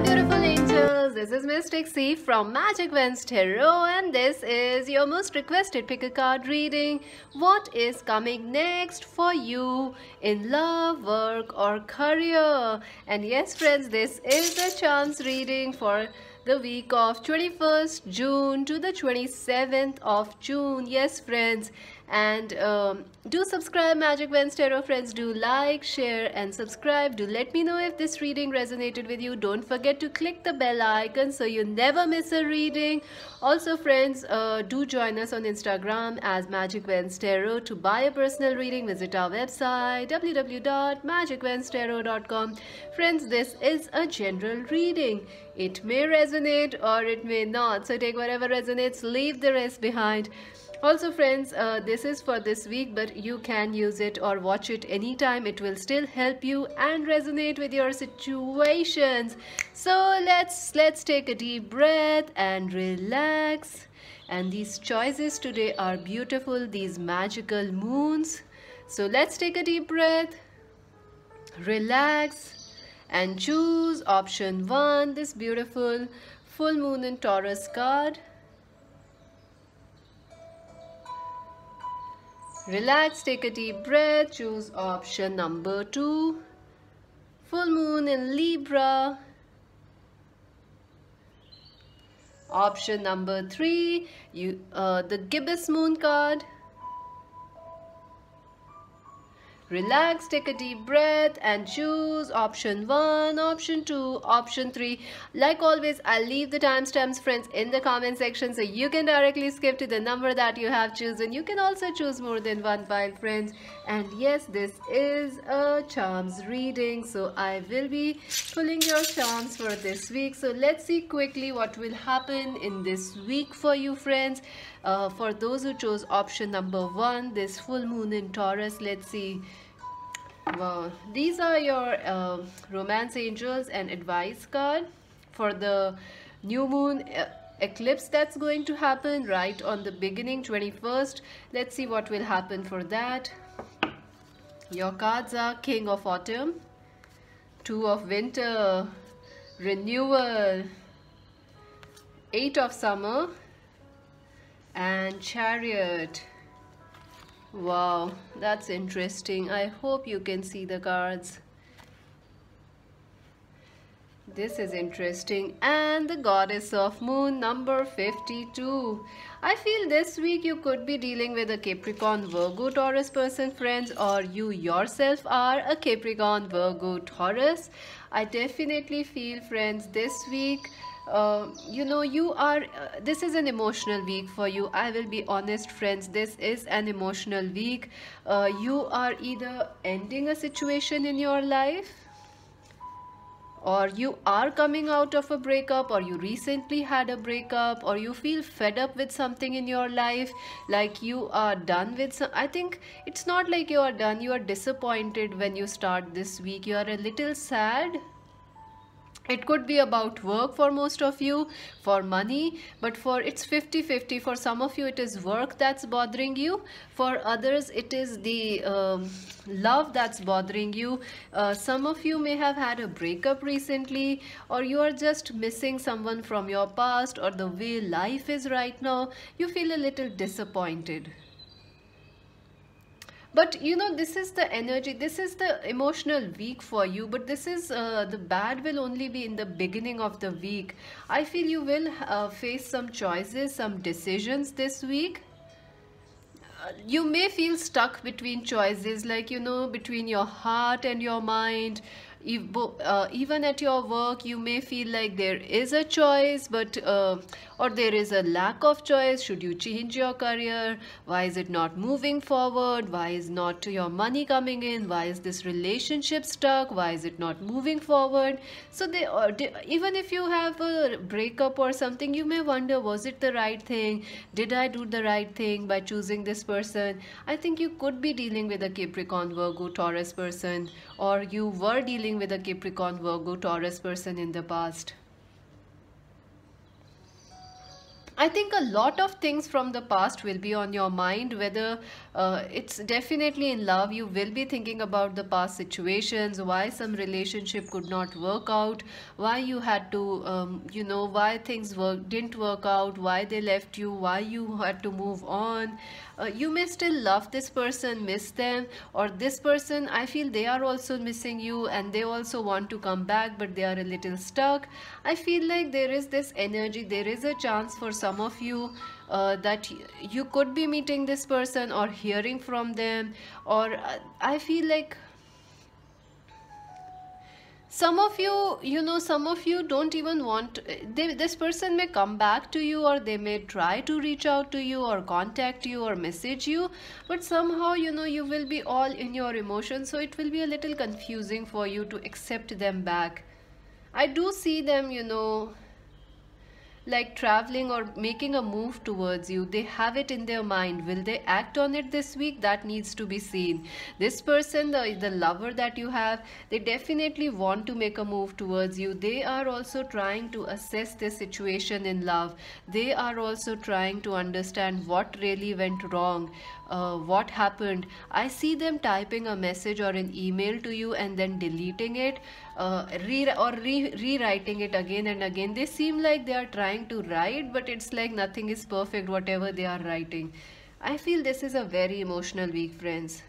beautiful angels, this is Mystic C from Magic Vents Tarot, and this is your most requested pick a card reading. What is coming next for you in love, work or career? And yes friends, this is a chance reading for the week of 21st June to the 27th of June. Yes friends, and do subscribe Magic Vents Tarot friends. Do like, share and subscribe. Do let me know if this reading resonated with you. Don't forget to click the bell icon so you never miss a reading. Also friends, do join us on Instagram as Magic Vents Tarot. To buy a personal reading, visit our website www.magicventstarot.com. Friends, this is a general reading. It may resonate or it may not, so take whatever resonates, leave the rest behind. Also friends, this is for this week, but you can use it or watch it anytime. It will still help you and resonate with your situations. So let's take a deep breath and relax. And these choices today are beautiful, these magical moons. So let's take a deep breath, relax and choose option 1, this beautiful full moon in Taurus card. Relax, take a deep breath, choose option number 2, full moon in Libra. Option number 3, the gibbous moon card. Relax, take a deep breath and choose option 1, option 2, option 3. Like always, I'll leave the timestamps friends in the comment section so you can directly skip to the number that you have chosen. You can also choose more than one pile friends. And yes, this is a charms reading, so I will be pulling your charms for this week. So let's see quickly what will happen in this week for you friends. For those who chose option number 1, this full moon in Taurus, let's see. Wow, these are your romance angels and advice card for the new moon eclipse that's going to happen right on the beginning, 21st. Let's see what will happen for that. Your cards are King of Autumn, Two of Winter, Renewal, Eight of Summer and Chariot. Wow, that's interesting. I hope you can see the cards. This is interesting. And the Goddess of Moon, number 52. I feel this week you could be dealing with a Capricorn, Virgo, Taurus person friends, or you yourself are a Capricorn, Virgo, Taurus. I definitely feel friends this week you are this is an emotional week for you. I will be honest friends, this is an emotional week. You are either ending a situation in your life, or you are coming out of a breakup, or you recently had a breakup, or you feel fed up with something in your life, like you are done with some. I think it's not like you are done, you are disappointed when you start this week. You are a little sad. It could be about work for most of you, for money, but it's 50-50. For some of you it is work that's bothering you, for others it is the love that's bothering you. Some of you may have had a breakup recently, or you are just missing someone from your past, or the way life is right now, you feel a little disappointed. But this is the energy, this is the emotional week for you. But this is the bad will only be in the beginning of the week. I feel you will face some choices, some decisions this week. You may feel stuck between choices, like between your heart and your mind. Even at your work you may feel like there is a choice, but or there is a lack of choice. Should you change your career? Why is it not moving forward? Why is not your money coming in? Why is this relationship stuck? Why is it not moving forward? So even if you have a breakup or something, you may wonder, was it the right thing? Did I do the right thing by choosing this person? I think you could be dealing with a Capricorn, Virgo, Taurus person, or you were dealing with a Capricorn, Virgo, Taurus person in the past. I think a lot of things from the past will be on your mind, whether it's definitely in love, you will be thinking about the past situations, why some relationship could not work out, why you had to, why things didn't work out, why they left you, why you had to move on. You may still love this person, miss them, or this person, I feel they are also missing you and they also want to come back, but they are a little stuck. I feel like there is this energy, there is a chance for some of you that you could be meeting this person or hearing from them, or I feel like some of you, some of you don't even want, this person may come back to you, or they may try to reach out to you or contact you or message you, but somehow, you will be all in your emotions, so it will be a little confusing for you to accept them back. I do see them, like traveling or making a move towards you. They have it in their mind. Will they act on it this week? That needs to be seen. This person, the lover that you have, they definitely want to make a move towards you. They are also trying to assess the situation in love. They are also trying to understand what really went wrong. What happened. I see them typing a message or an email to you and then deleting it, rewriting it again and again. They seem like they are trying to write, but it's like nothing is perfect whatever they are writing. I feel this is a very emotional week, friends.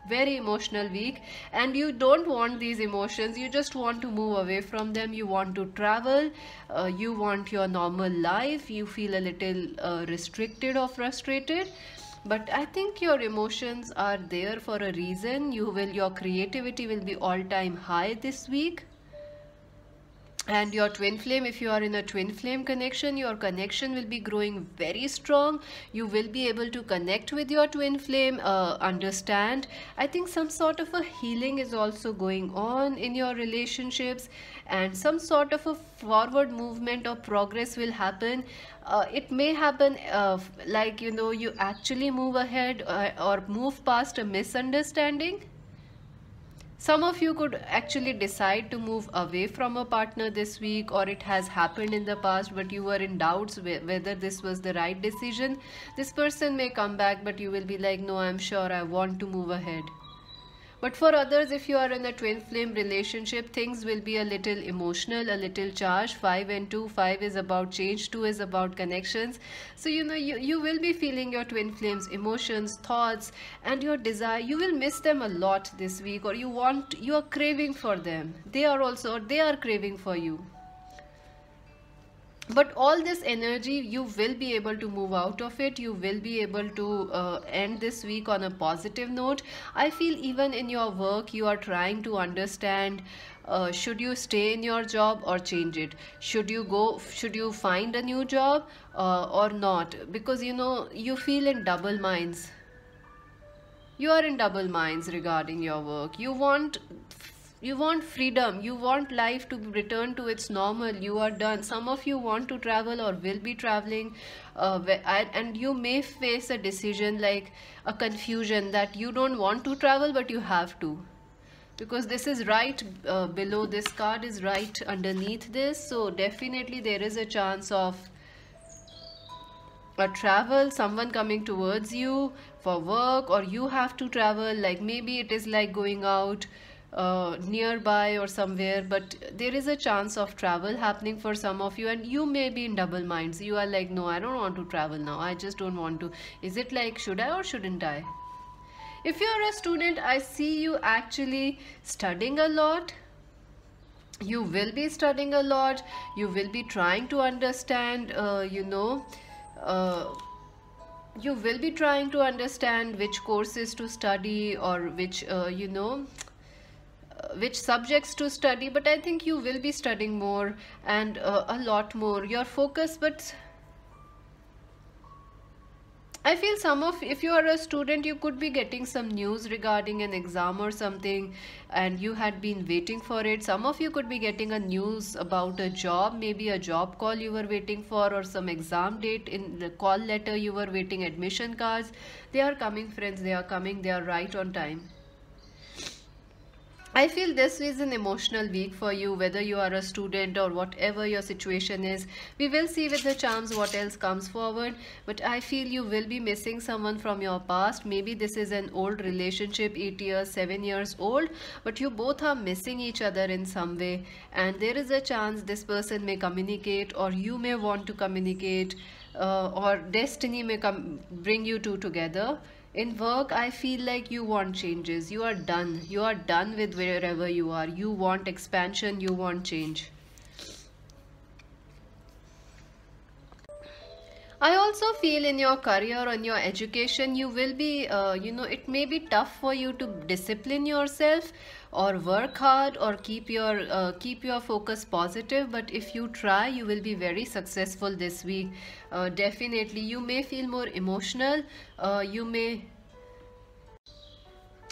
Very emotional week, and you don't want these emotions. You just want to move away from them. You want to travel, you want your normal life. You feel a little restricted or frustrated, but I think your emotions are there for a reason. Your creativity will be all-time high this week. And your twin flame, if you are in a twin flame connection, your connection will be growing very strong. You will be able to connect with your twin flame, understand. I think some sort of a healing is also going on in your relationships, and some sort of a forward movement or progress will happen. It may happen like, you actually move ahead or move past a misunderstanding. Some of you could actually decide to move away from a partner this week, or it has happened in the past, but you were in doubts whether this was the right decision. This person may come back, but you will be like, no, I'm sure I want to move ahead. But for others, if you are in a twin flame relationship, things will be a little emotional, a little charged. 5 and 2, 5 is about change, 2 is about connections. So you will be feeling your twin flames emotions, thoughts, and your desire. You will miss them a lot this week, or you are craving for them. They are craving for you. But all this energy, you will be able to move out of it. You will be able to end this week on a positive note. I feel even in your work, you are trying to understand, should you stay in your job or change it? Should you find a new job or not? Because you feel in double minds. You are in double minds regarding your work. You want freedom. You want life to return to its normal. You are done. Some of you want to travel or will be traveling, and you may face a decision like a confusion that you don't want to travel, but you have to, because this is right below, this card is right underneath this. So definitely there is a chance of a travel, someone coming towards you for work, or you have to travel. Like maybe it is like going out nearby or somewhere, but there is a chance of travel happening for some of you, and you may be in double minds. You are like, no, I don't want to travel now, I just don't want to. Is it like, should I or shouldn't I? If you are a student, I see you actually studying a lot. You will be studying a lot. You will be trying to understand, you will be trying to understand which courses to study, or which subjects to study. But I think you will be studying more, and a lot more. Your focus, but I feel if you are a student, you could be getting some news regarding an exam or something, and you had been waiting for it. Some of you could be getting a news about a job, maybe a job call you were waiting for, or some exam date in the call letter you were waiting, admission cards. They are coming, friends. They are coming. They are right on time. I feel this is an emotional week for you, whether you are a student or whatever your situation is. We will see with the charms what else comes forward, but I feel you will be missing someone from your past. Maybe this is an old relationship, 8 years, 7 years old, but you both are missing each other in some way, and there is a chance this person may communicate, or you may want to communicate, or destiny may come bring you two together. In work, I feel like you want changes. You are done. You are done with wherever you are. You want expansion. You want change. I also feel in your career, on your education, you will be, it may be tough for you to discipline yourself or work hard or keep your focus positive. But if you try, you will be very successful this week. Definitely, you may feel more emotional.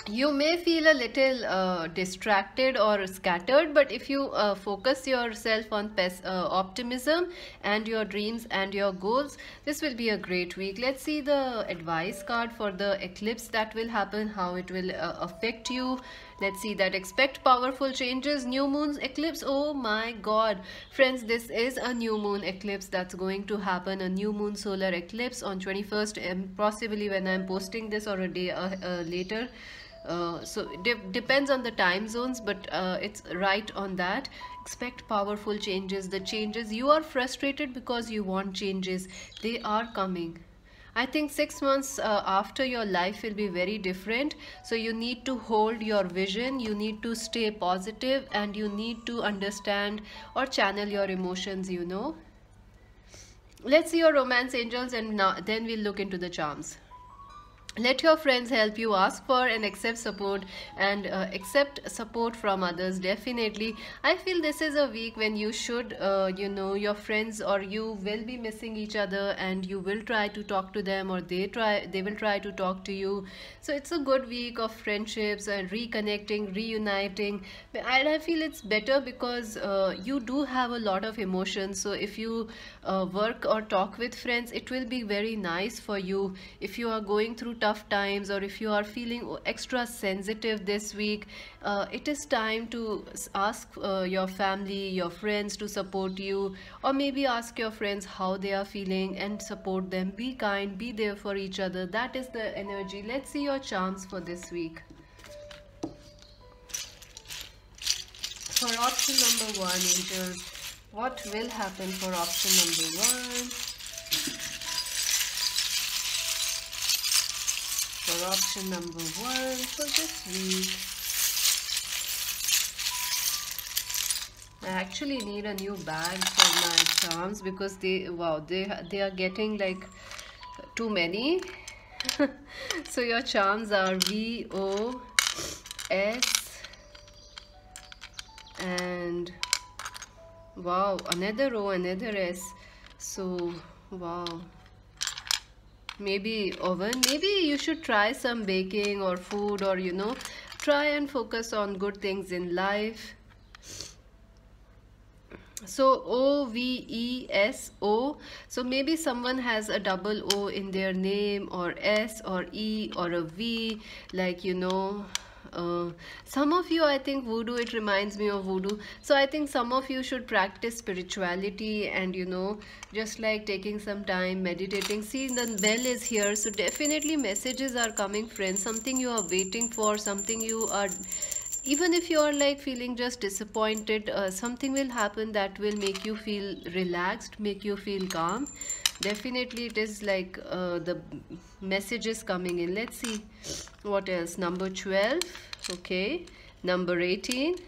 You may feel a little distracted or scattered, but if you focus yourself on optimism and your dreams and your goals, this will be a great week. Let's see the advice card for the eclipse that will happen, how it will affect you. Let's see that. Expect powerful changes. New moon's eclipse. Oh my god, friends, this is a new moon eclipse that's going to happen. A new moon solar eclipse on 21st, possibly when I'm posting this, or a day later. So it depends on the time zones, but it's right on that. Expect powerful changes. The changes, you are frustrated because you want changes, they are coming. I think 6 months after, your life will be very different. So you need to hold your vision, you need to stay positive, and you need to understand or channel your emotions. Let's see your romance angels, and now then we'll look into the charms. Let your friends help you. Ask for and accept support, and accept support from others. Definitely, I feel this is a week when you should, your friends or you will be missing each other, and you will try to talk to them, or they will try to talk to you. So it's a good week of friendships and reconnecting, reuniting. And I feel it's better because you do have a lot of emotions. So if you work or talk with friends, it will be very nice for you. If you are going through tough times, or if you are feeling extra sensitive this week, it is time to ask your family, your friends to support you, or maybe ask your friends how they are feeling and support them. Be kind, be there for each other. That is the energy. Let's see your charms for this week. For option number one, angels, what will happen for option number one? For option number one for this week, I actually need a new bag for my charms because they are getting like too many. So your charms are VOS and wow, another O, another S. So wow, maybe oven. Maybe you should try some baking or food, or try and focus on good things in life. So OVESO, so maybe someone has a double O in their name, or S or E or a V, like some of you, I think voodoo, it reminds me of voodoo. So I think some of you should practice spirituality, and just like taking some time meditating. See, the bell is here, so definitely messages are coming, friends. Something you are waiting for, something you are, even if you are like feeling just disappointed, something will happen that will make you feel relaxed, make you feel calm. Definitely it is like the messages coming in. Let's see what else. Number 12, okay, number 18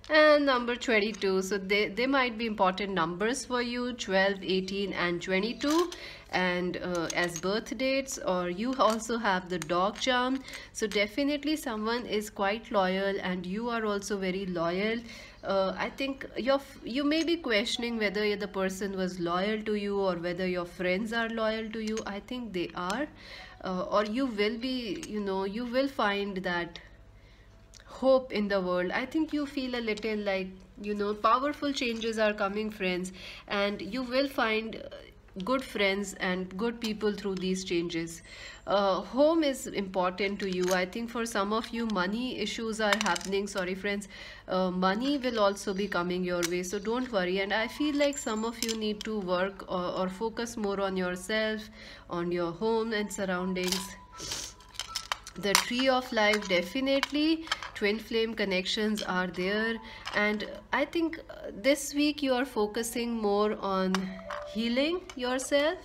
and number 22. So they might be important numbers for you, 12, 18 and 22, and as birth dates. Or you also have the dog charm, so definitely someone is quite loyal, and you are also very loyal. I think you may be questioning whether the person was loyal to you, or whether your friends are loyal to you. I think they are, or you will be, you will find that hope in the world. I think you feel a little like, powerful changes are coming, friends, and you will find good friends and good people through these changes. Home is important to you. I think for some of you, money issues are happening. Sorry, friends. Money will also be coming your way, so don't worry. And I feel like some of you need to work or focus more on yourself, on your home and surroundings. The tree of life, definitely twin flame connections are there, and I think this week you are focusing more on healing yourself,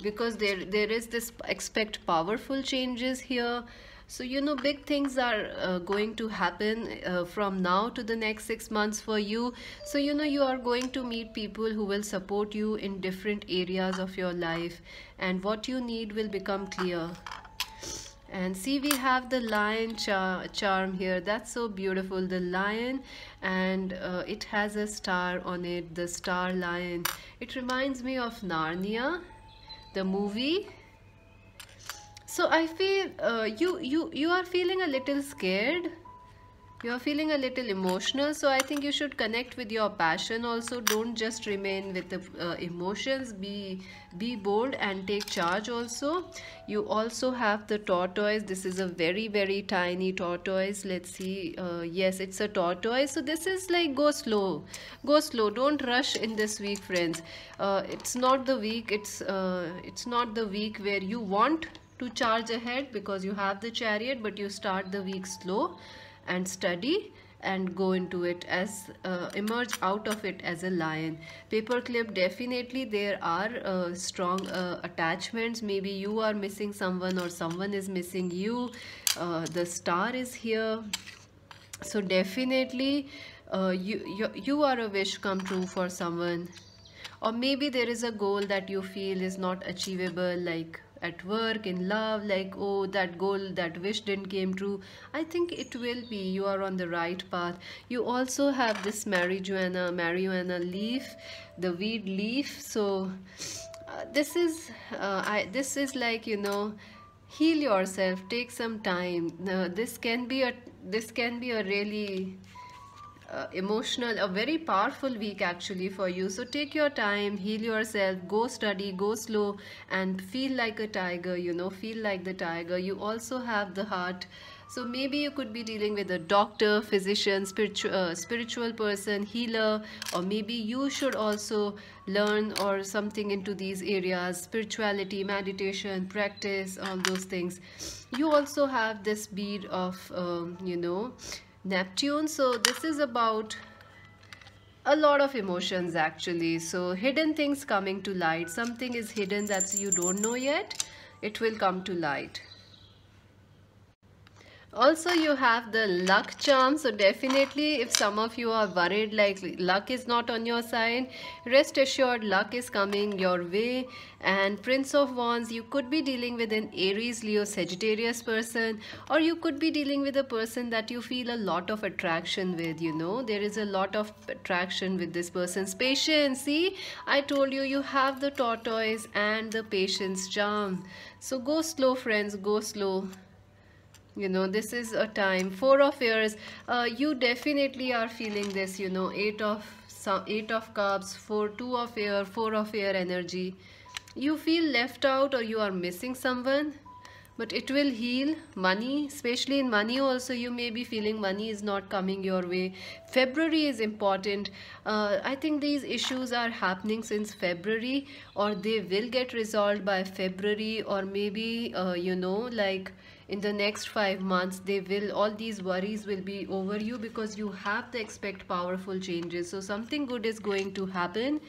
because there is this expect powerful changes here. So big things are going to happen from now to the next 6 months for you. So you are going to meet people who will support you in different areas of your life, and what you need will become clear. And see, we have the lion charm here. That's so beautiful, the lion, and it has a star on it, the star lion. It reminds me of Narnia, the movie. So I feel you are feeling a little scared. You are feeling a little emotional, so I think you should connect with your passion also. Don't just remain with the emotions. Be bold and take charge also. You also have the tortoise. This is a very, very tiny tortoise. Let's see. Yes, it's a tortoise. So this is like, go slow. Go slow. Don't rush in this week, friends. It's not the week. It's not the week where you want to charge ahead because you have the chariot, but you start the week slow and study and go into it as emerge out of it as a lion. Paperclip, definitely there are strong attachments. Maybe you are missing someone or someone is missing you. The star is here, so definitely you are a wish come true for someone. Or maybe there is a goal that you feel is not achievable, like at work, in love, like, oh, that goal, that wish didn't came true. I think it will be. You are on the right path. You also have this marijuana leaf, the weed leaf. So this is like, heal yourself, take some time. This can be a really emotional, a very powerful week actually for you. So take your time, heal yourself, go study, go slow, and feel like a tiger. Feel like the tiger. You also have the heart. So maybe you could be dealing with a doctor, physician, spiritual person, healer, or maybe you should also learn or something into these areas: spirituality, meditation, practice, all those things. You also have this bead of Neptune. So this is about a lot of emotions actually. So hidden things coming to light. Something is hidden that you don't know yet. It will come to light. Also, you have the luck charm. So definitely, if some of you are worried like luck is not on your side, rest assured luck is coming your way. And Prince of Wands, you could be dealing with an Aries, Leo, Sagittarius person, or you could be dealing with a person that you feel a lot of attraction with. There is a lot of attraction with this person's patience. See, I told you, you have the tortoise and the patience charm. So go slow, friends, go slow. This is a time. 4 of Airs, you definitely are feeling this. 8 of Cups, 2 of Air, 4 of Air energy. You feel left out or you are missing someone, but it will heal. Money, especially in money also, you may be feeling money is not coming your way. February is important. I think these issues are happening since February, or they will get resolved by February, or maybe like in the next 5 months all these worries will be over you, because you have to expect powerful changes. So something good is going to happen.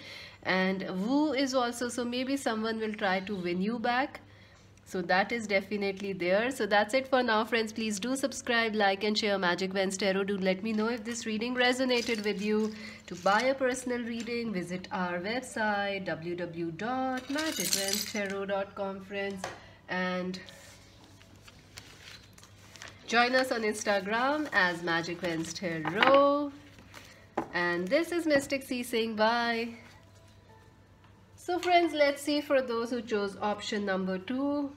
And woo is also, so maybe someone will try to win you back. So that is definitely there. So that's it for now, friends. Please do subscribe, like, and share Magic Vends Tarot. Do let me know if this reading resonated with you. To buy a personal reading, visit our website www.magicvendstarot.com, friends, and join us on Instagram as Magic Vends Tarot. And this is Mystic C saying bye. So friends, let's see for those who chose option number 2,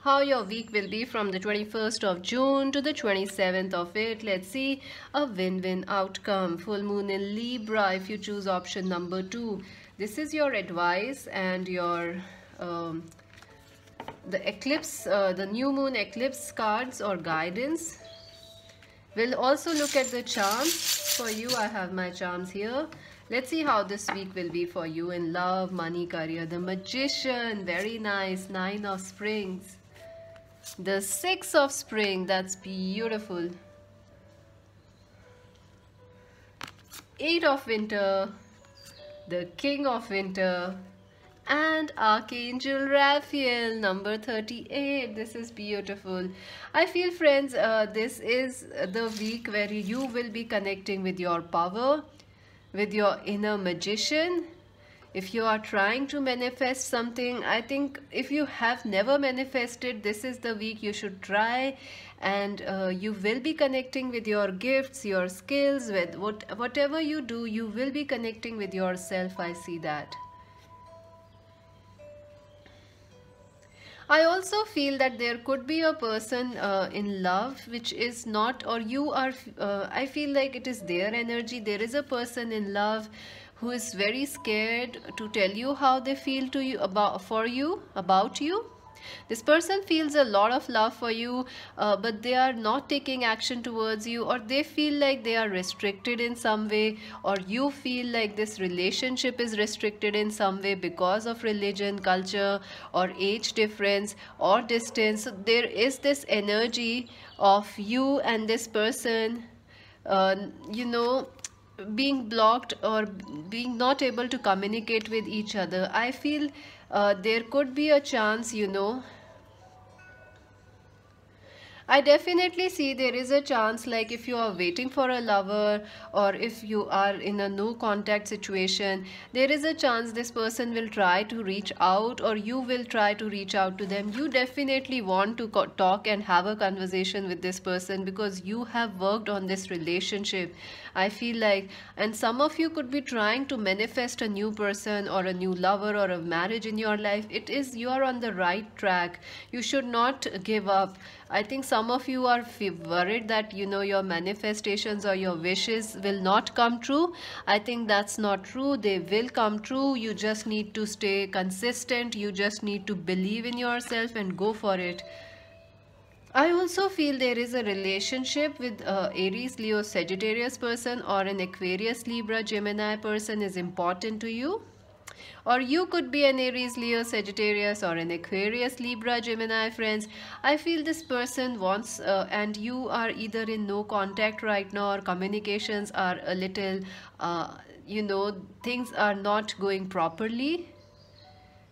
how your week will be from the 21st of June to the 27th of it. Let's see, a win-win outcome. Full moon in Libra if you choose option number 2. This is your advice and your the eclipse, the new moon eclipse cards or guidance. We'll also look at the charms for you. I have my charms here. Let's see how this week will be for you in love, money, career. The Magician, very nice. 9 of Springs. The 6 of Spring, that's beautiful. 8 of Winter, the King of Winter, and Archangel Raphael, number 38. This is beautiful. I feel, friends, this is the week where you will be connecting with your power, with your inner magician. If you are trying to manifest something, I think if you have never manifested, this is the week you should try, and you will be connecting with your gifts, your skills, with whatever you do, you will be connecting with yourself. I see that. I also feel that there could be a person in love which is not, or you are, I feel like it is their energy. There is a person in love who is very scared to tell you how they feel to you, about you. This person feels a lot of love for you, but they are not taking action towards you, or they feel like they are restricted in some way, or you feel like this relationship is restricted in some way because of religion, culture, or age difference or distance. So there is this energy of you and this person, you know, being blocked or being not able to communicate with each other. I feel there could be a chance, you know, I definitely see there is a chance, like if you are waiting for a lover or if you are in a no contact situation, there is a chance this person will try to reach out or you will try to reach out to them. You definitely want to talk and have a conversation with this person because you have worked on this relationship, I feel like. And some of you could be trying to manifest a new person or a new lover or a marriage in your life. It is, you are on the right track. You should not give up. I think some of you are worried that, you know, your manifestations or your wishes will not come true. I think that's not true. They will come true. You just need to stay consistent. You just need to believe in yourself and go for it. I also feel there is a relationship with Aries, Leo, Sagittarius person, or an Aquarius, Libra, Gemini person is important to you. Or you could be an Aries, Leo, Sagittarius, or an Aquarius, Libra, Gemini, friends. I feel this person wants, and you are either in no contact right now, or communications are a little, you know, things are not going properly.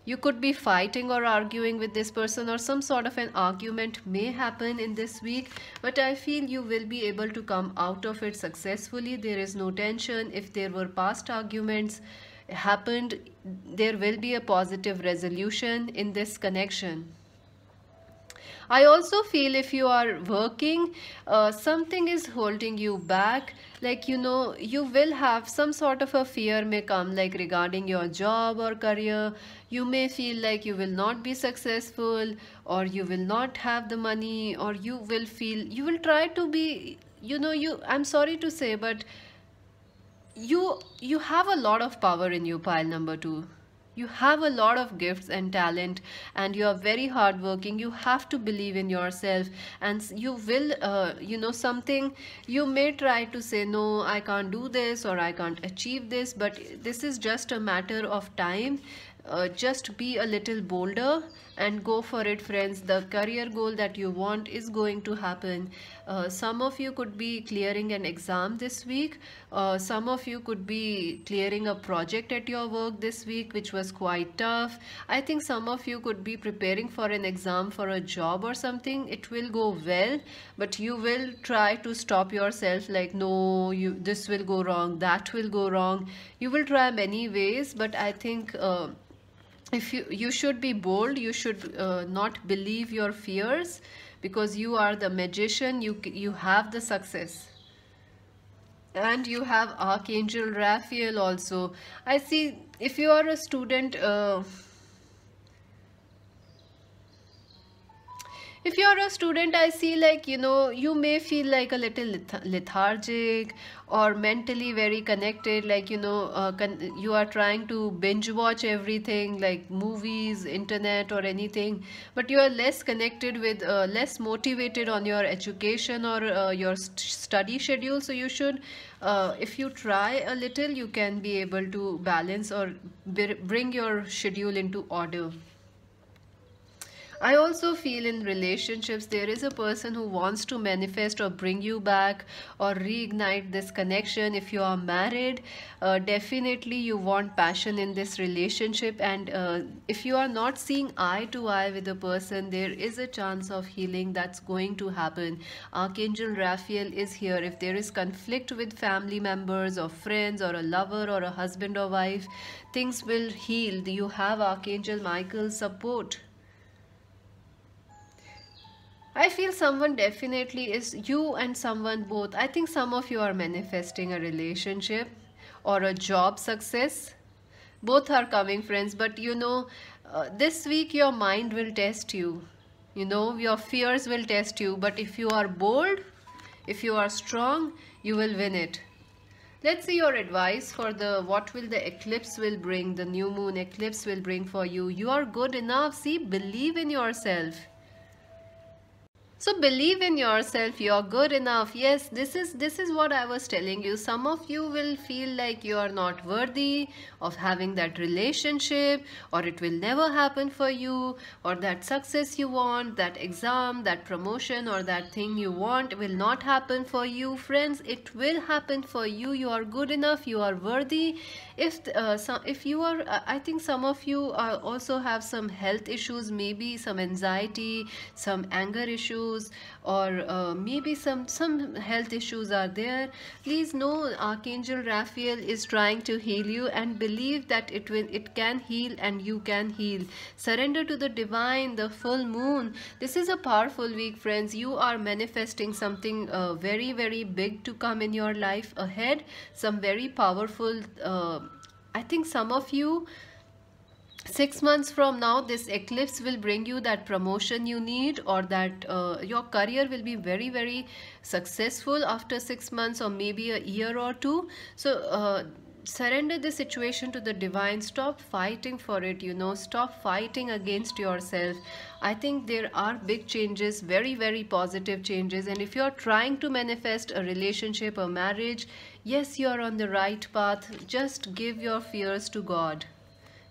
You could be fighting or arguing with this person, or some sort of an argument may happen in this week, but I feel you will be able to come out of it successfully. There is no tension. If there were past arguments happened, there will be a positive resolution in this connection. I also feel if you are working, something is holding you back. Like, you know, you will have some sort of a fear may come, like regarding your job or career. You may feel like you will not be successful, or you will not have the money, or you will feel, you will try to be, you know, I'm sorry to say, but you have a lot of power in you, pile number 2. You have a lot of gifts and talent, and you are very hardworking. You have to believe in yourself, and you will, you know, something you may try to say, no, I can't do this, or I can't achieve this, but this is just a matter of time. Just be a little bolder and go for it, friends. The career goal that you want is going to happen. Some of you could be clearing an exam this week. Some of you could be clearing a project at your work this week which was quite tough. I think some of you could be preparing for an exam for a job or something. It will go well, but you will try to stop yourself, like, no, this will go wrong, that will go wrong. You will try many ways, but I think if you should be bold. You should not believe your fears, because you are the magician. You have the success, and you have Archangel Raphael also. I see if you are a student, If you're a student, I see, like, you may feel like a little lethargic or mentally very connected, like, you are trying to binge watch everything like movies, internet, or anything, but you are less connected with, less motivated on your education or your study schedule. So you should, if you try a little, you can be able to balance or bring your schedule into order. I also feel in relationships there is a person who wants to manifest or bring you back or reignite this connection. If you are married, definitely you want passion in this relationship, and if you are not seeing eye to eye with a person, there is a chance of healing that's going to happen. Archangel Raphael is here. If there is conflict with family members or friends or a lover or a husband or wife, things will heal. You have Archangel Michael's support. I feel someone definitely is you and someone both. I think some of you are manifesting a relationship or a job success. Both are coming, friends, but this week your mind will test you. Your fears will test you, but if you are bold, if you are strong, you will win it. Let's see your advice for what will the eclipse will bring, the new moon eclipse will bring for you. You are good enough. See, believe in yourself. So believe in yourself, you're good enough. Yes, this is what I was telling you. Some of you will feel like you are not worthy of having that relationship, or it will never happen for you, or that success you want, that exam, that promotion, or that thing you want will not happen for you. Friends, it will happen for you. You are good enough, you are worthy. If you are, I think some of you also have some health issues, maybe some anxiety, some anger issues, or maybe some health issues are there. Please know Archangel Raphael is trying to heal you, and believe that it can heal and you can heal. Surrender to the divine, the full moon. This is a powerful week, friends. You are manifesting something very, very big to come in your life ahead. Some very powerful, I think some of you, 6 months from now, this eclipse will bring you that promotion you need, or that your career will be very, very successful after 6 months or maybe a year or two. So surrender the situation to the divine. Stop fighting for it. Stop fighting against yourself. I think there are big changes, very, very positive changes, and if you're trying to manifest a relationship, a marriage, yes, you're on the right path. Just give your fears to God.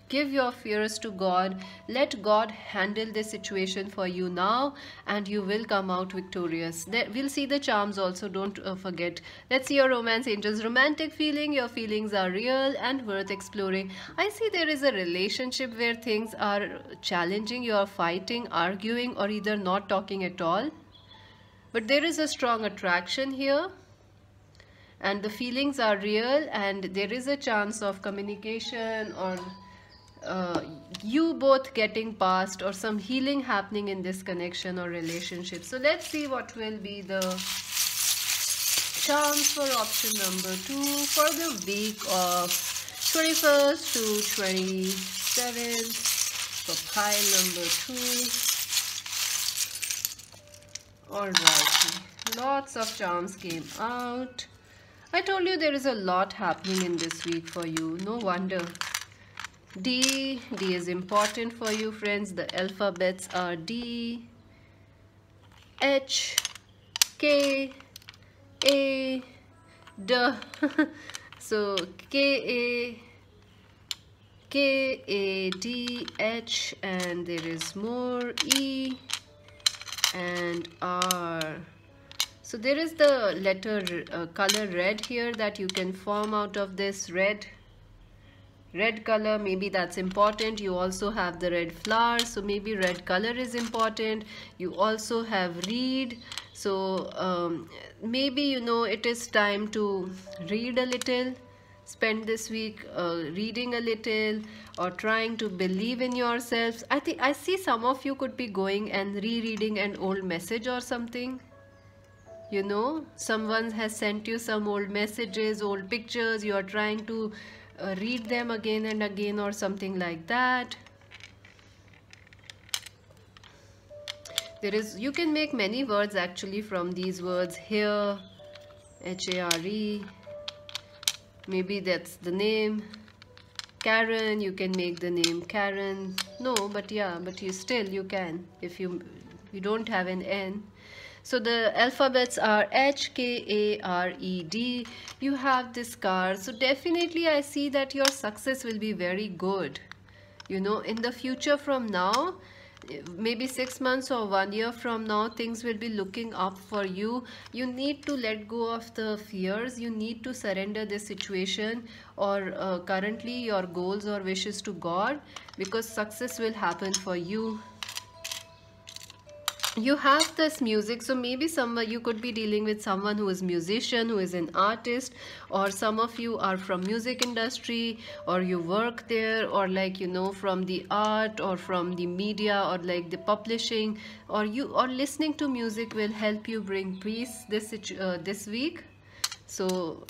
Give your fears to God. Let God handle this situation for you now, and you will come out victorious. We'll see the charms also, don't forget. Let's see your romance angels. Romantic feeling. Your feelings are real and worth exploring. I see there is a relationship where things are challenging. You are fighting, arguing, or either not talking at all. But there is a strong attraction here, and the feelings are real, and there is a chance of communication, or you both getting past, or some healing happening in this connection or relationship. So let's see what will be the charms for option number 2 for the week of 21st to 27th for pile number 2. Alright, lots of charms came out. I told you there is a lot happening in this week for you. No wonder. D is important for you, friends. The alphabets are D, H, K, A, D. So K, A, D, H, and there is more E and R. So there is the letter color red here that you can form out of this red color. Maybe that's important. You also have the red flowers, so maybe red color is important. You also have read, so maybe it is time to read a little. Spend this week reading a little, or trying to believe in yourselves. I see some of you could be going and rereading an old message or something. Someone has sent you some old messages, old pictures. You are trying to read them again and again, or something like that. You can make many words actually from these words. Here, H-A-R-E, maybe that's the name. Karen, you can make the name Karen. No, but yeah, but you can if you don't have an N. So the alphabets are H, K, A, R, E, D. You have this card. So definitely I see that your success will be very good. You know, in the future from now, maybe 6 months or 1 year from now, things will be looking up for you. You need to let go of the fears. You need to surrender this situation or currently your goals or wishes to God, because success will happen for you. You have this music, so maybe you could be dealing with someone who is musician, who is an artist, or some of you are from music industry, or you work there, or like, you know, from the art or from the media or like the publishing, or listening to music will help you bring peace this week. So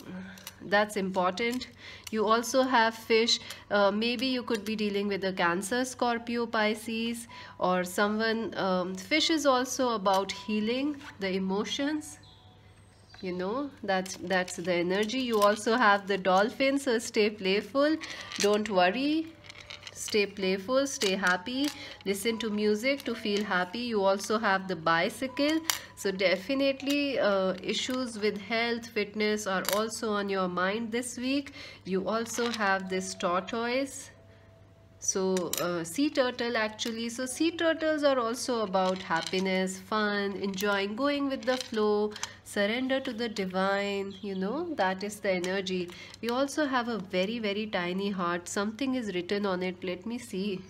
that's important. You also have fish. Maybe you could be dealing with a Cancer, Scorpio, Pisces, or someone. Fish is also about healing the emotions. You know, that's the energy. You also have the Dolphin, so stay playful, don't worry. Stay playful, stay happy, listen to music to feel happy. You also have the Bicycle, so definitely issues with health, fitness are also on your mind this week. You also have this Tortoise, so sea turtle actually. So sea turtles are also about happiness, fun, enjoying, going with the flow, surrender to the divine. You know, that is the energy. We also have a very, very tiny heart. Something is written on it. Let me see.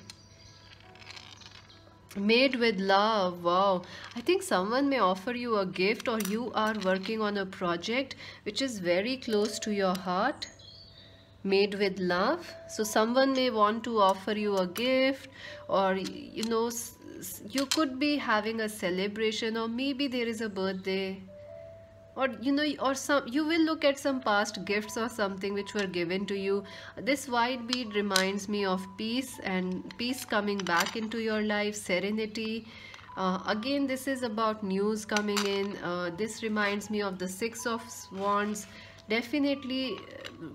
Made with love. Wow. I think someone may offer you a gift, or you are working on a project which is very close to your heart. Made with love. So someone may want to offer you a gift, or you know, you could be having a celebration, or maybe there is a birthday, or you know, or you will look at some past gifts or something which were given to you. This white bead reminds me of peace, and peace coming back into your life, serenity. Again, this is about news coming in. This reminds me of the Six of Wands. Definitely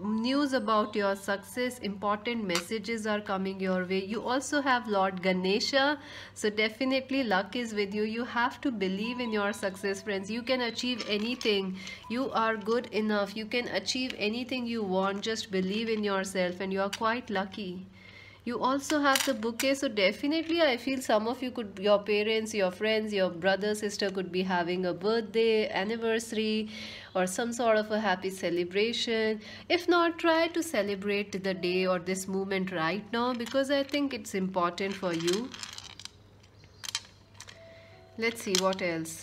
news about your success, important messages are coming your way. You also have Lord Ganesha, so definitely luck is with you. You have to believe in your success, friends. You can achieve anything. You are good enough. You can achieve anything you want. Just believe in yourself, and you are quite lucky. You also have the Bouquet, so definitely I feel some of you could, your parents, your friends, your brother, sister could be having a birthday, anniversary, or some sort of a happy celebration. If not, try to celebrate the day or this moment right now, because I think it's important for you. Let's see what else.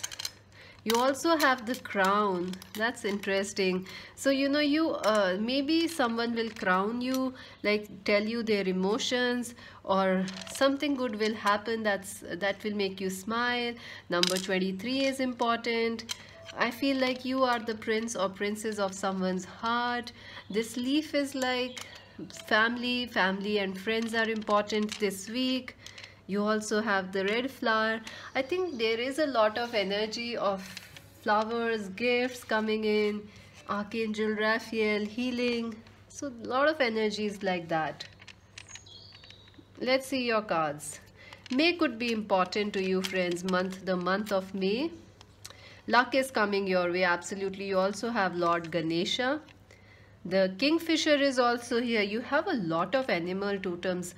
You also have the Crown. That's interesting. So you know, you maybe someone will crown you, like tell you their emotions, or something good will happen that will make you smile. Number 23 is important. I feel like you are the prince or princess of someone's heart. This leaf is like family and friends are important this week. You also have the red flower. I think there is a lot of energy of flowers, gifts coming in, Archangel Raphael, healing. So a lot of energies like that. Let's see your cards. May could be important to you, friends. The month of May. Luck is coming your way, absolutely. You also have Lord Ganesha. The Kingfisher is also here. You have a lot of animal totems.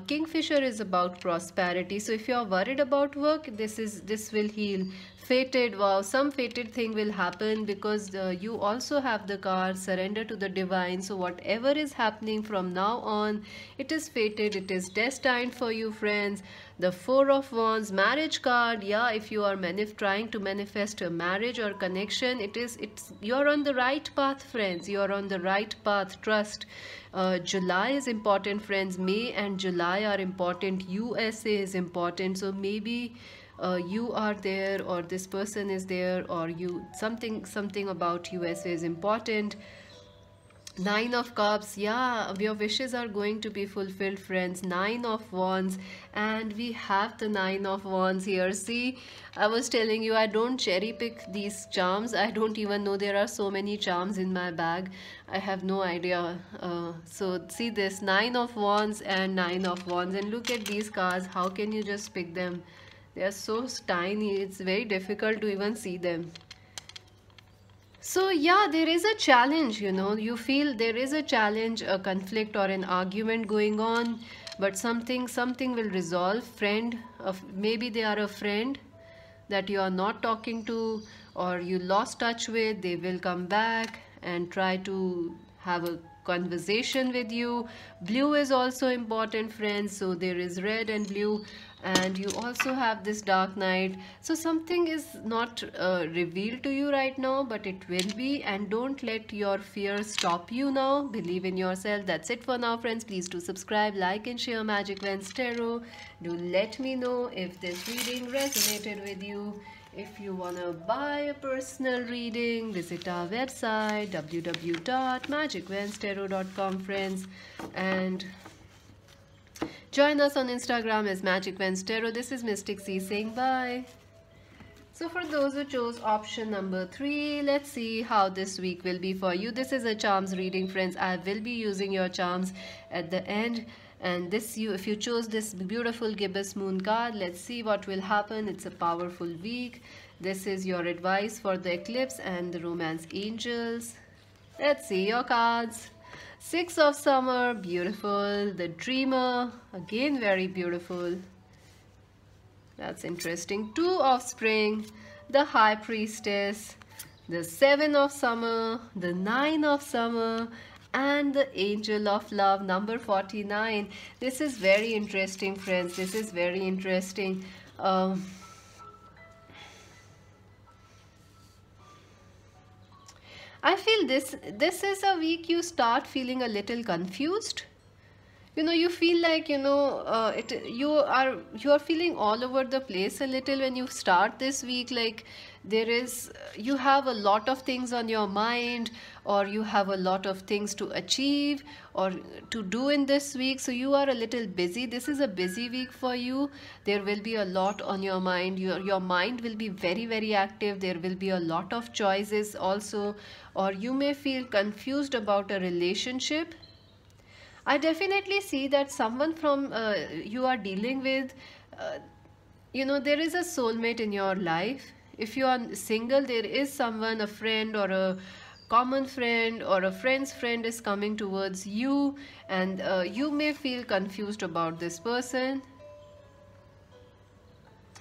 Kingfisher is about prosperity. So if you are worried about work, this will heal. Fated, wow, some fated thing will happen, because you also have the card surrender to the divine. So whatever is happening from now on, it is fated, it is destined for you, friends. The Four of Wands, marriage card. Yeah, if you are trying to manifest a marriage or connection, you're on the right path, friends. You're on the right path. Trust. July is important, friends. May and July are important. USA is important. So maybe you are there, or this person is there, or something about USA is important. Nine of Cups, yeah, your wishes are going to be fulfilled, friends. Nine of Wands, and we have the Nine of Wands here. See, I was telling you, I don't cherry pick these charms. I don't even know there are so many charms in my bag. I have no idea. So, see this Nine of Wands and Nine of Wands, and look at these cards. How can you just pick them? They are so tiny, it's very difficult to even see them. So yeah, there is a challenge, you feel there is a challenge, a conflict or an argument going on, but something will resolve. Friend of, maybe they are a friend that you are not talking to or you lost touch with, they will come back and try to have a conversation with you. Blue is also important, friends, so there is red and blue, and you also have this dark knight. So something is not revealed to you right now, but it will be, and don't let your fear stop you now. Believe in yourself. That's it for now, friends. Please do subscribe, like and share Magic Vans Tarot. Do let me know if this reading resonated with you. If you want to buy a personal reading, visit our website www.magicvanstarot.com, friends, and join us on Instagram as Magic Vans Tarot. This is Mystic C saying bye. So for those who chose option number 3, let's see how this week will be for you. This is a charms reading, friends. I will be using your charms at the end. And this, if you chose this beautiful gibbous moon card, let's see what will happen. It's a powerful week. This is your advice for the eclipse and the romance angels. Let's see your cards. Six of Summer, beautiful. The Dreamer, again very beautiful. That's interesting. Two of Spring, the High Priestess, the Seven of Summer, the Nine of Summer, and the Angel of Love, number 49. This is very interesting, friends. This is very interesting. I feel this is a week you start feeling a little confused. You feel like you are feeling all over the place a little when you start this week. Like you have a lot of things on your mind, or you have a lot of things to achieve or to do in this week, so you are a little busy. This is a busy week for you. There will be a lot on your mind. Your mind will be very, very active. There will be a lot of choices also, or you may feel confused about a relationship. I definitely see that someone from you are dealing with, there is a soulmate in your life. If you are single, there is someone, a friend or a common friend or a friend's friend is coming towards you, and you may feel confused about this person,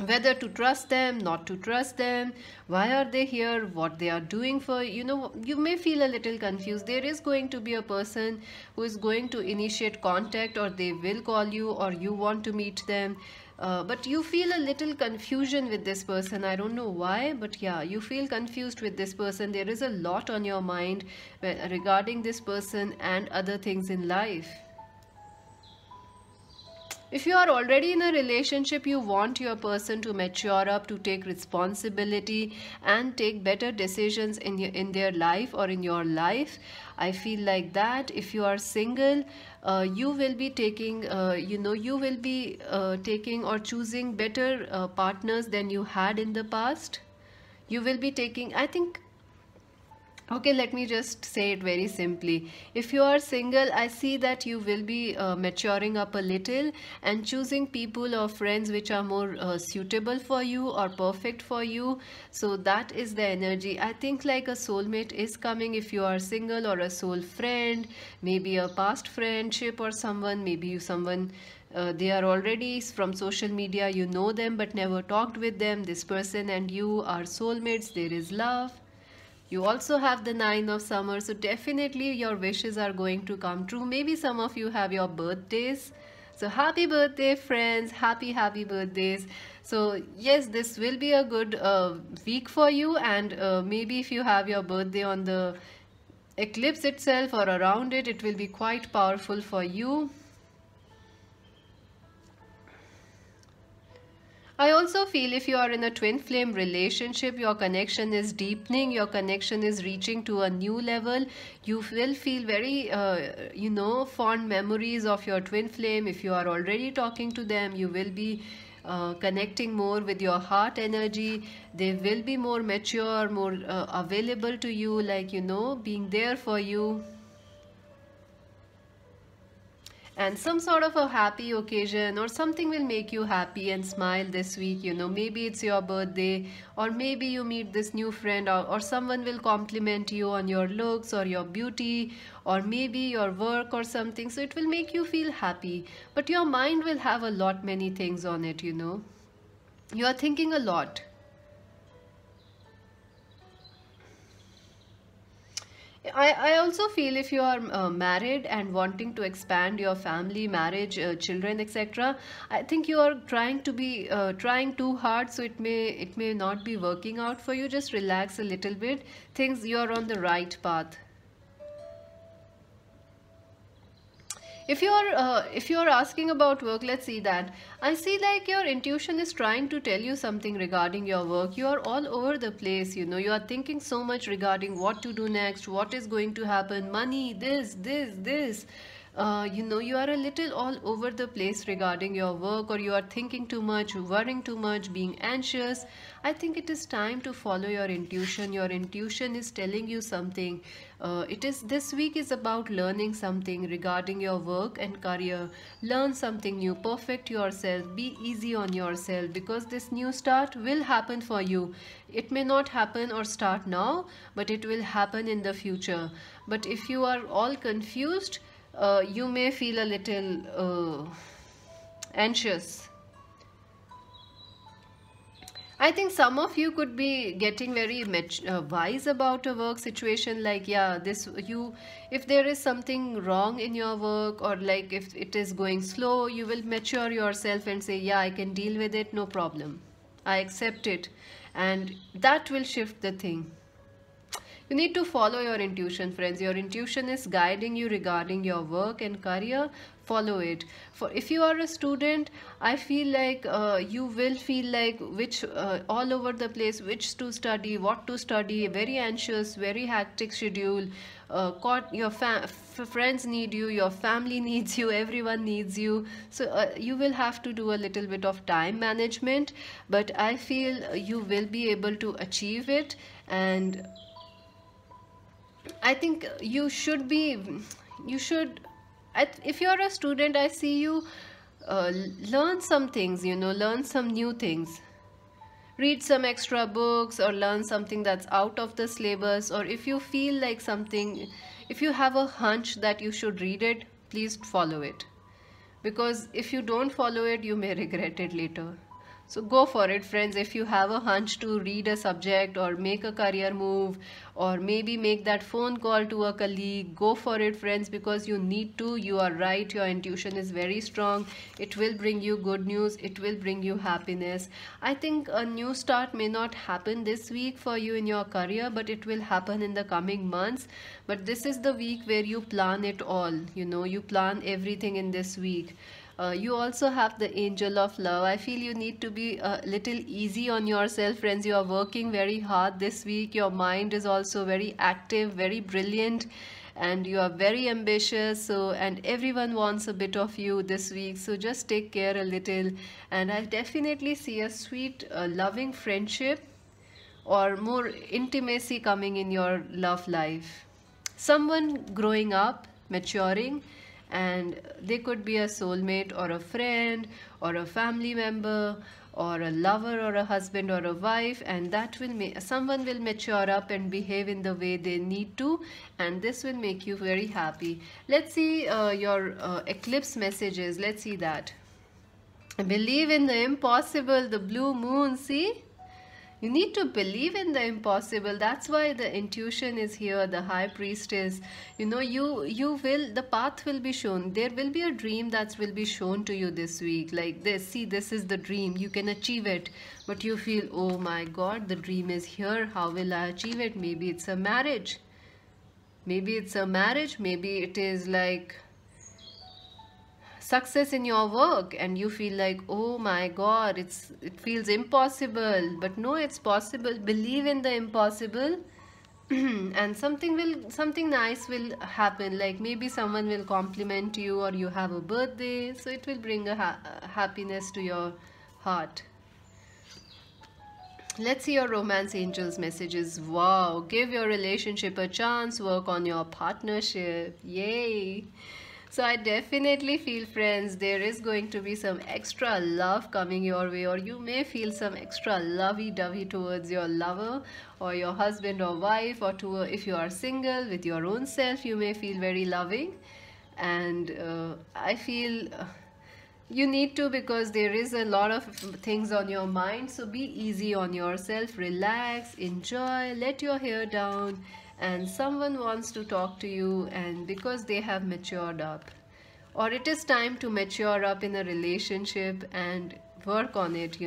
whether to trust them, not to trust them, why are they here, what they are doing for, you may feel a little confused. There is going to be a person who is going to initiate contact, or they will call you, or you want to meet them, but you feel a little confusion with this person. I don't know why, but yeah, you feel confused with this person. There is a lot on your mind regarding this person and other things in life. If you are already in a relationship, you want your person to mature up, to take responsibility and take better decisions in their life or in your life. I feel like that. If you are single, you will be taking, taking or choosing better partners than you had in the past. You will be taking, I think. Okay, let me just say it very simply. If you are single, I see that you will be maturing up a little and choosing people or friends which are more suitable for you or perfect for you. So that is the energy. I think like a soulmate is coming if you are single, or a soul friend, maybe a past friendship, or someone, maybe someone they are already from social media, you know them but never talked with them. This person and you are soulmates. There is love. You also have the Nine of Summer, so definitely your wishes are going to come true. Maybe some of you have your birthdays. So happy birthday, friends. Happy birthdays. So yes, this will be a good week for you, and maybe if you have your birthday on the eclipse itself or around it, it will be quite powerful for you. I also feel if you are in a twin flame relationship, your connection is deepening, your connection is reaching to a new level. You will feel very, fond memories of your twin flame. If you are already talking to them, you will be connecting more with your heart energy. They will be more mature, more available to you, like, being there for you. And some sort of a happy occasion or something will make you happy and smile this week. Maybe it's your birthday, or maybe you meet this new friend, or someone will compliment you on your looks or your beauty, or maybe your work or something, so it will make you feel happy. But your mind will have a lot many things on it. You are thinking a lot. I also feel if you are married and wanting to expand your family, marriage, children, etc., I think you are trying too hard, so it may not be working out for you. Just relax a little bit. Things, you are on the right path. If you are asking about work, let's see that. I see like your intuition is trying to tell you something regarding your work. You are all over the place. You are thinking so much regarding what to do next, what is going to happen, money, this. You are a little all over the place regarding your work, or you are thinking too much, worrying too much, being anxious. I think it is time to follow your intuition. Your intuition is telling you something. It is this week is about learning something regarding your work and career. Learn something new, perfect yourself, be easy on yourself, because this new start will happen for you. It may not happen or start now, but it will happen in the future. But if you are all confused, you may feel a little anxious. I think some of you could be getting very wise about a work situation. Like, yeah, if there is something wrong in your work, or like if it is going slow, you will mature yourself and say, yeah, I can deal with it, no problem. I accept it, and that will shift the thing. You need to follow your intuition, friends. Your intuition is guiding you regarding your work and career. Follow it. For if you are a student, I feel like you will feel like which all over the place, which to study, what to study. Very anxious, very hectic schedule. Your friends need you, your family needs you, everyone needs you. So you will have to do a little bit of time management. But I feel you will be able to achieve it, and I think you should, if you're a student, I see you learn some things, learn some new things. Read some extra books, or learn something that's out of the syllabus, or if you feel like something, if you have a hunch that you should read it, please follow it. Because if you don't follow it, you may regret it later. So go for it, friends. If you have a hunch to read a subject, or make a career move, or maybe make that phone call to a colleague, go for it, friends, because you need to. You are right. Your intuition is very strong. It will bring you good news. It will bring you happiness. I think a new start may not happen this week for you in your career, but it will happen in the coming months. But this is the week where you plan it all. You plan everything in this week. You also have the angel of love. I feel you need to be a little easy on yourself, friends. You are working very hard this week. Your mind is also very active, very brilliant, and you are very ambitious. And everyone wants a bit of you this week. So just take care a little. And I definitely see a sweet, loving friendship or more intimacy coming in your love life. Someone growing up, maturing, and they could be a soulmate, or a friend, or a family member, or a lover, or a husband, or a wife, and that will make someone will mature up and behave in the way they need to, and this will make you very happy. Let's see your eclipse messages. Let's see that. Believe in the impossible, the blue moon. See, you need to believe in the impossible. That's why the intuition is here, the high priestess. You will, the path will be shown. There will be a dream that will be shown to you this week. Like this, see, this is the dream. You can achieve it. But you feel, oh my God, the dream is here. How will I achieve it? Maybe it's a marriage. Maybe it's a marriage. Maybe it is like success in your work and you feel like, oh my god, it feels impossible, but no, it's possible. Believe in the impossible. And something nice will happen, like maybe someone will compliment you, or you have a birthday, so it will bring a happiness to your heart. Let's see your romance angels messages. Wow, give your relationship a chance, work on your partnership. Yay. So I definitely feel, friends, there is going to be some extra love coming your way, or you may feel some extra lovey-dovey towards your lover or your husband or wife, or if you are single, with your own self, you may feel very loving. And I feel you need to, because there is a lot of things on your mind. So be easy on yourself, relax, enjoy, let your hair down, and someone wants to talk to you, and because they have matured up, or it is time to mature up in a relationship and work on it.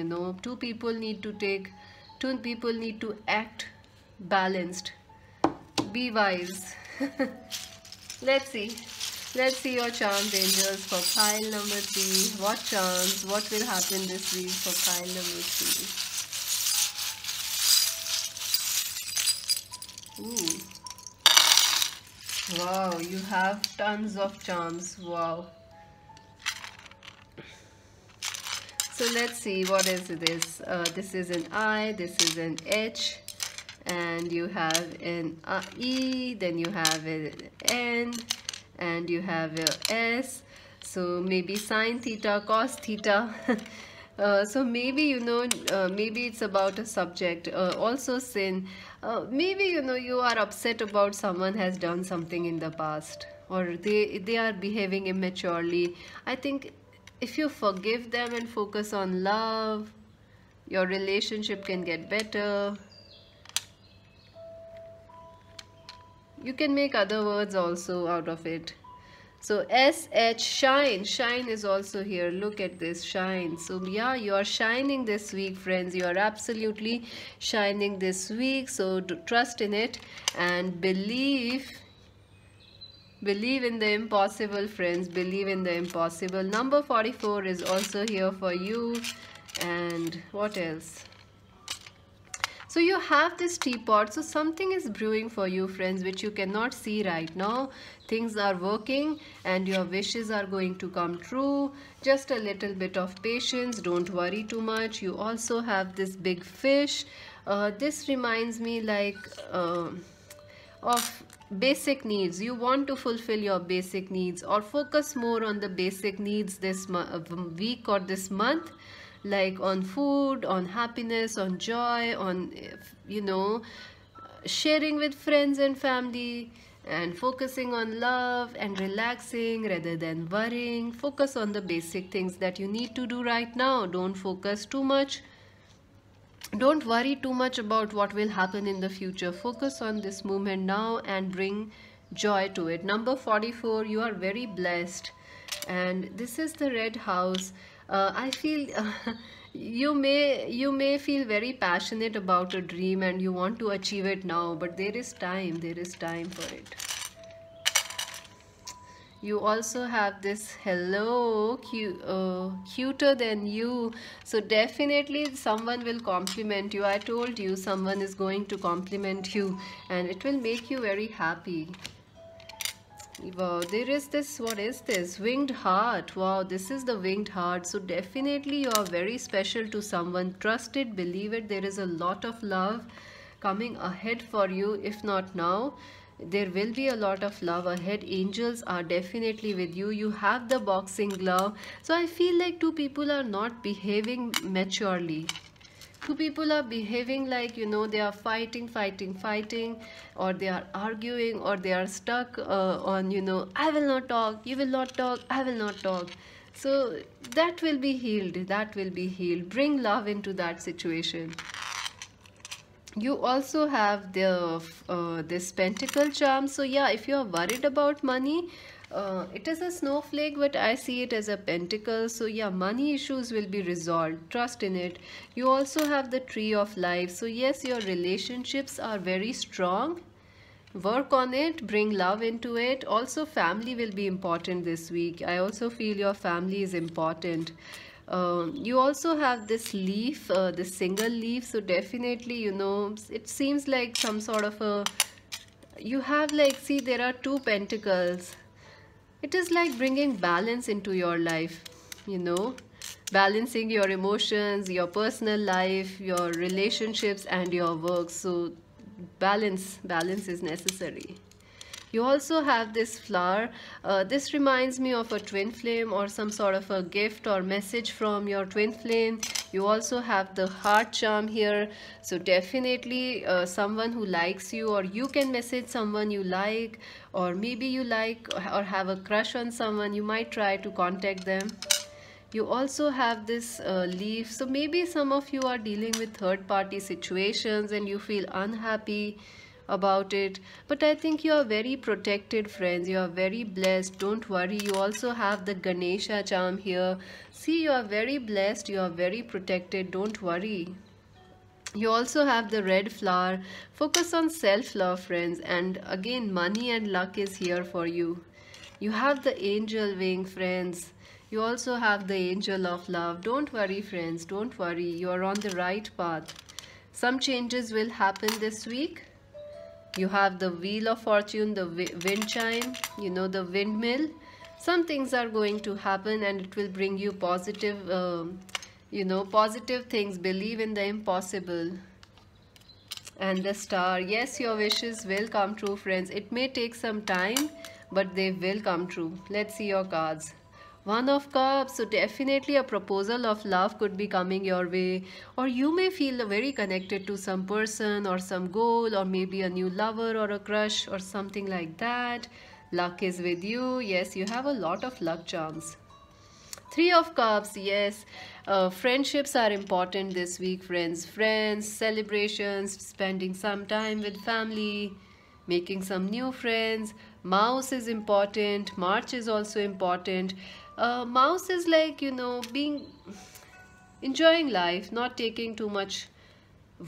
Two people need to act balanced. Be wise. let's see let's see your charms angels for pile number 3. What charms, what will happen this week for pile number 3? Ooh. Wow, you have tons of charms. Wow. So let's see, what is this? This is an I, this is an H, and you have an E, then you have an N, and you have a S. So maybe sine theta, cos theta. So maybe maybe it's about a subject, also sin. Maybe you are upset about someone has done something in the past, or they are behaving immaturely. I think if you forgive them and focus on love, your relationship can get better. You can make other words also out of it. So SH, shine. Shine is also here. Look at this, shine. So yeah, you are shining this week, friends. You are absolutely shining this week. So trust in it and believe in the impossible, friends. Believe in the impossible. Number 44 is also here for you. And what else? So you have this teapot, so something is brewing for you, friends, which you cannot see right now. Things are working and your wishes are going to come true. Just a little bit of patience, don't worry too much. You also have this big fish. This reminds me like of basic needs. You want to fulfill your basic needs, or focus more on the basic needs this week or this month, like on food, on happiness, on joy, on sharing with friends and family, and focusing on love and relaxing rather than worrying. Focus on the basic things that you need to do right now. Don't focus too much. Don't worry too much about what will happen in the future. Focus on this moment now and bring joy to it. Number 44, you are very blessed, and this is the red house. I feel you may feel very passionate about a dream and you want to achieve it now, but there is time for it. You also have this hello, cuter than you. So definitely someone will compliment you. I told you someone is going to compliment you and it will make you very happy. Wow, there is this, what is this? Winged heart. Wow, this is the winged heart. So definitely you are very special to someone. Trust it, believe it. There is a lot of love coming ahead for you. If not now, there will be a lot of love ahead. Angels are definitely with you. You have the boxing glove. So I feel like two people are not behaving maturely. Two people are behaving like, they are fighting, or they are arguing, or they are stuck on, I will not talk, you will not talk, I will not talk. So that will be healed. Bring love into that situation. You also have this pentacle charm. So yeah, if you are worried about money, it is a snowflake, but I see it as a pentacle. So yeah, money issues will be resolved. Trust in it. You also have the tree of life. So yes, your relationships are very strong. Work on it, bring love into it. Also, family will be important this week. I also feel your family is important. You also have this leaf, this single leaf, so definitely, it seems like some sort of a, you have like, see, there are two pentacles. It is like bringing balance into your life, you know, balancing your emotions, your personal life, your relationships, and your work. So balance is necessary. You also have this flower. This reminds me of a twin flame or some sort of a gift or message from your twin flame. You also have the heart charm here. So definitely someone who likes you, or you can message someone you like, or maybe you like or have a crush on someone. You might try to contact them. You also have this leaf. So maybe some of you are dealing with third party situations and you feel unhappy about it, but I think you are very protected, friends. You are very blessed. Don't worry. You also have the Ganesha charm here. See, you are very blessed. You are very protected. Don't worry. You also have the red flower. Focus on self-love, friends, and again money and luck is here for you. You have the angel wing, friends. You also have the angel of love. Don't worry, friends. Don't worry. You are on the right path. Some changes will happen this week. You have the wheel of fortune, the wind chime, the windmill. Some things are going to happen and it will bring you positive, positive things. Believe in the impossible. And the star. Yes, your wishes will come true, friends. It may take some time, but they will come true. Let's see your cards. One of Cups, so definitely a proposal of love could be coming your way, or you may feel very connected to some person or some goal, or maybe a new lover or a crush or something like that. Luck is with you. Yes, you have a lot of luck charms. Three of Cups, yes. Friendships are important this week, friends. Friends, celebrations, spending some time with family, making some new friends. Mouse is important. March is also important. Mouse is like, being enjoying life, not taking too much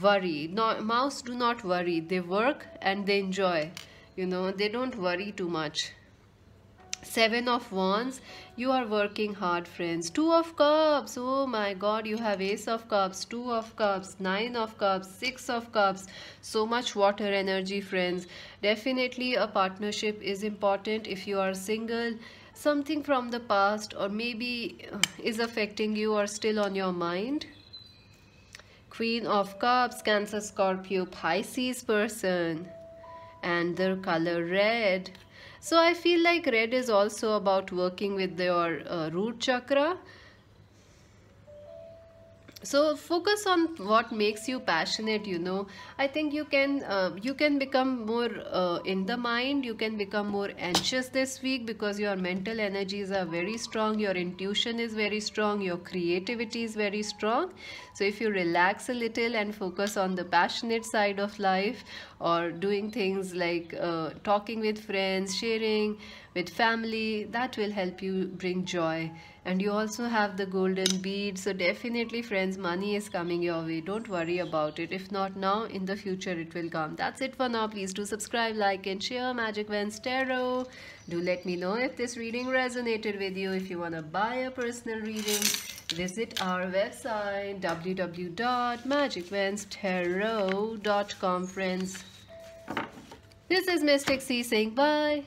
worry. No, mouse do not worry. They work and they enjoy. They don't worry too much. Seven of Wands, you are working hard, friends. Two of Cups, oh my God, you have Ace of Cups, Two of Cups, Nine of Cups, Six of Cups. So much water energy, friends. Definitely a partnership is important. If you are single, something from the past or maybe is affecting you or still on your mind. Queen of Cups, Cancer, Scorpio, Pisces person, and their color red. So I feel like red is also about working with your root chakra. So focus on what makes you passionate. I think you can become more in the mind. You can become more anxious this week because your mental energies are very strong, your intuition is very strong, your creativity is very strong. So if you relax a little and focus on the passionate side of life, or doing things like talking with friends, sharing with family, that will help you bring joy. And you also have the golden bead. So definitely, friends, money is coming your way. Don't worry about it. If not now, in the future it will come. That's it for now. Please do subscribe, like and share Magic Vans Tarot. Do let me know if this reading resonated with you. If you want to buy a personal reading, visit our website www.magicvanstarot.com, friends. This is Mystic C saying bye.